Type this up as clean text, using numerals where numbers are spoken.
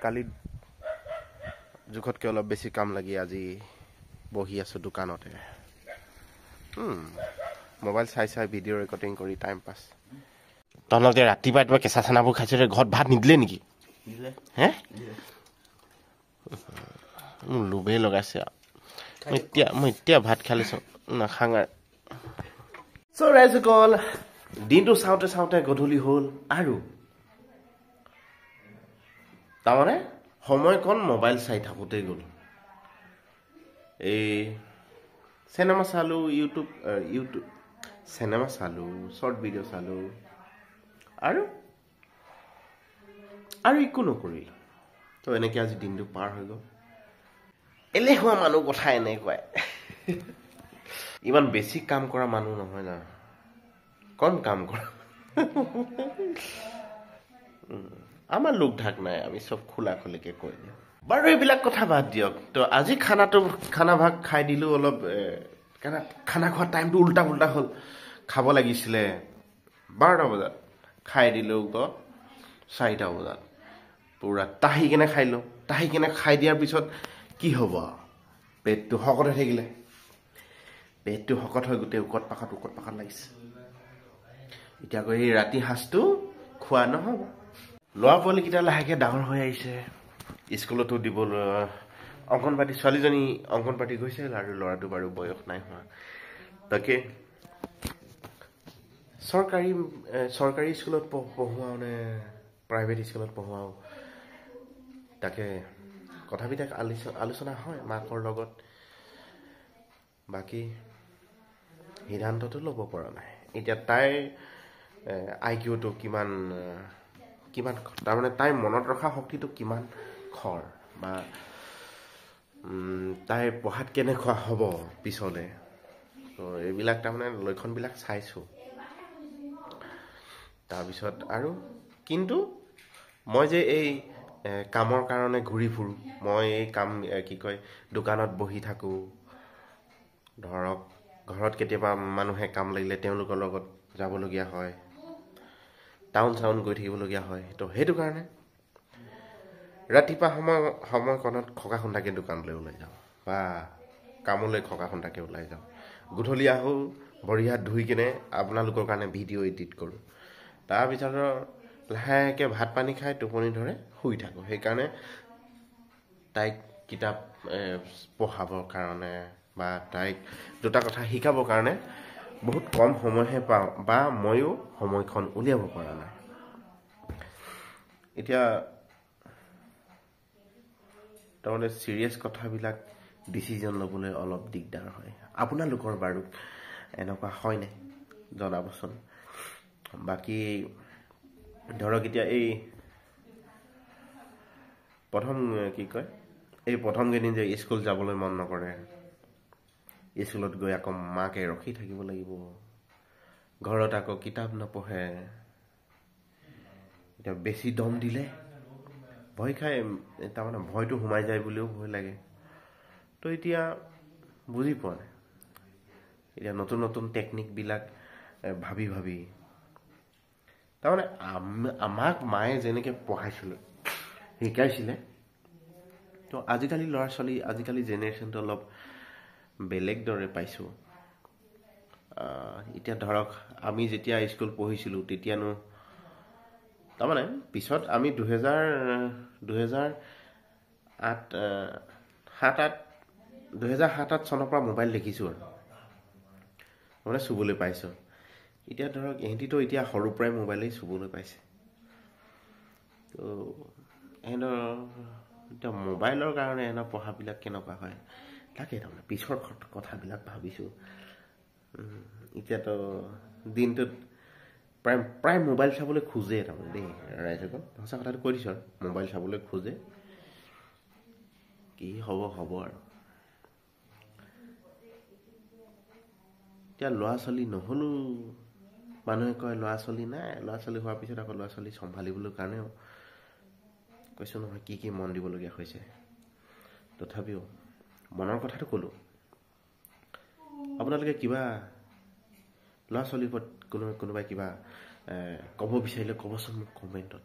কালি জুখতকৈ অলপ বেছি কাম লাগি আজি বহি আছোঁ দোকানতে মোবাইল চাই চাই ভিডিঅ' ৰেকৰ্ডিং কৰি টাইম পাছ তহঁতে ৰাতিপুৱা ৰাতিপুৱা কেঁচা চানাবোৰ খাইছ ঘৰত ভাত নিদিলে নেকি হে মোৰ লোভেই লগাইছে মই এতিয়া ভাত খাই লৈছোঁ নাখাঙা চ' ৰাইজসকল দিনটো চাওঁতে চাওঁতে গধূলি হ'ল আৰু তাৰমানে সময়কণ মোবাইল চাই থাকোঁতেই গ'ল এই চিনেমা চালোঁ ইউটিউব চিনেমা চালোঁ শ্বৰ্ট ভিডিঅ' চালোঁ আৰু একো নকৰিলোঁ তো এনেকৈ আজি দিনটো পাৰ হৈ গ'ল এলেহুৱা মানুহ কথা এনেকুৱাই ইমান বেছি কাম কৰা মানুহ নহয় না কম কাম কৰা আমাৰ লোক ঢাক নাই আমি চব খোলা খুলিকে কৈ দিওঁ বাৰু এইবিলাক কথা বাদ দিয়ক তো আজি খানা ভাগ খাই দিলোঁ অলপ খানা খোৱা টাইমটো উল্টা পুল্টা হ'ল খাব লাগিছিলে 12টা বজাত খাই দিলোঁ 4টা বজাত পুৰা তাহি কেনে খাইলোঁ তাহি কেনে খাই দিয়াৰ পিছত কি হ'ব পেটটো শকত হৈ থাকিলে পেটটো শকত হৈ গোটেই উকত পাকত লাগিছে এতিয়া গৈ এই ৰাতি সাঁজটো খোৱা নহ'ব ল'ৰা পোৱালিকেইটা লাহেকৈ ডাঙৰ হৈ আহিছে স্কুলতো দিবলৈ অংগনবাদী ছোৱালীজনী অংগনবাদী গৈছিল আৰু ল'ৰাটো বাৰু বয়স নাই হোৱা তাকে চৰকাৰী স্কুলত পঢ়ুৱাও নে প্ৰাইভেট স্কুলত পঢ়ুৱাও তাকে কথাবিলাক আলোচনা হয় মাকৰ লগত বাকী সিদ্ধান্তটো ল'ব পৰা নাই এতিয়া তাইৰ IQ-টো কিমান তাৰমানে তাইৰ মনত ৰখা শক্তিটো কিমান খৰ বা তাইৰ পঢ়াত কেনেকুৱা হ'ব পিছলৈ তো এইবিলাক তাৰমানে লক্ষণবিলাক চাইছোঁ তাৰপিছত আৰু কিন্তু মই যে এই কামৰ কাৰণে ঘূৰি ফুৰোঁ মই এই কাম দোকানত বহি থাকোঁ ধৰক ঘৰত কেতিয়াবা মানুহে কাম লাগিলে তেওঁলোকৰ লগত যাবলগীয়া হয় টাউন গৈ থাকিবলগীয়া হয় তো সেইটো কাৰণে ৰাতিপুৱা সময়কণত খকা খুন্দাকৈ দোকানলৈ ওলাই যাওঁ বা কামলৈ খকা খুন্দাকৈ ওলাই যাওঁ গধূলি আহোঁ ভৰি হাত ধুই কিনে আপোনালোকৰ কাৰণে ভিডিঅ' এডিট কৰোঁ তাৰপিছত লাহেকৈ ভাত পানী খাই টোপনি ধৰে শুই থাকোঁ সেইকাৰণে তাইক কিতাপ পঢ়াবৰ কাৰণে বা তাইক দুটা কথা শিকাবৰ কাৰণে বহুত কম সময়হে পাওঁ বা ময়ো সময়খন উলিয়াব পৰা নাই এতিয়া তাৰমানে চিৰিয়াছ কথাবিলাক ডিচিজন ল'বলৈ অলপ দিগদাৰ হয় আপোনালোকৰ বাৰু এনেকুৱা হয়নে জনাবচোন বাকী ধৰক এতিয়া এই প্ৰথম কেইদিন যে স্কুল যাবলৈ মন নকৰে স্কুলত গৈ আকৌ মাকে ৰখি থাকিব লাগিব ঘৰত আকৌ কিতাপ নপঢ়ে এতিয়া বেছি দম দিলে ভয় খাই তাৰমানে ভয়টো সোমাই যায় বুলিও ভয় লাগে তো এতিয়া বুজি পোৱা নাই এতিয়া নতুন টেকনিকবিলাক ভাবি তাৰমানে আমাক মায়ে যেনেকৈ শিকাইছিলে তো আজিকালি ল'ৰা ছোৱালী আজিকালি জেনেৰেশ্যনটো অলপ বেলেগ দৰে পাইছোঁ এতিয়া ধৰক আমি যেতিয়া স্কুল পঢ়িছিলোঁ তেতিয়ানো তাৰমানে পিছত আমি 2007-8 চনৰ পৰা মোবাইল দেখিছোঁ আৰু মানে চুবলৈ পাইছোঁ এতিয়া ধৰক ইহঁতিতো এতিয়া সৰুৰ পৰাই মোবাইলেই চুবলৈ পাইছে তো এতিয়া মোবাইলৰ কাৰণে পঢ়াবিলাক কেনেকুৱা হয় তাকে তাৰমানে পিছৰ কথাবিলাক ভাবিছোঁ এতিয়াতো দিনটোত প্ৰায় মোবাইল চাবলৈ খোজে তাৰমানে দেই ৰাইজসকল সঁচা কথাটো কৈ দিছোঁ আৰু মোবাইল চাবলৈ খোজে কি হ'ব আৰু এতিয়া ল'ৰা ছোৱালী নহ'লেও মানুহে কয় ল'ৰা ছোৱালী নাই ল'ৰা ছোৱালী হোৱাৰ পিছত আকৌ ল'ৰা ছোৱালী চম্ভালিবলৈ কাৰণেও কৈছোঁ নহয় কি মন দিবলগীয়া হৈছে তথাপিও মনৰ কথাটো ক'লোঁ আপোনালোকে কিবা ল'ৰা ছোৱালীৰ ওপৰত কোনোবাই কিবা ক'ব বিচাৰিলে ক'বচোন মোক কমেণ্টত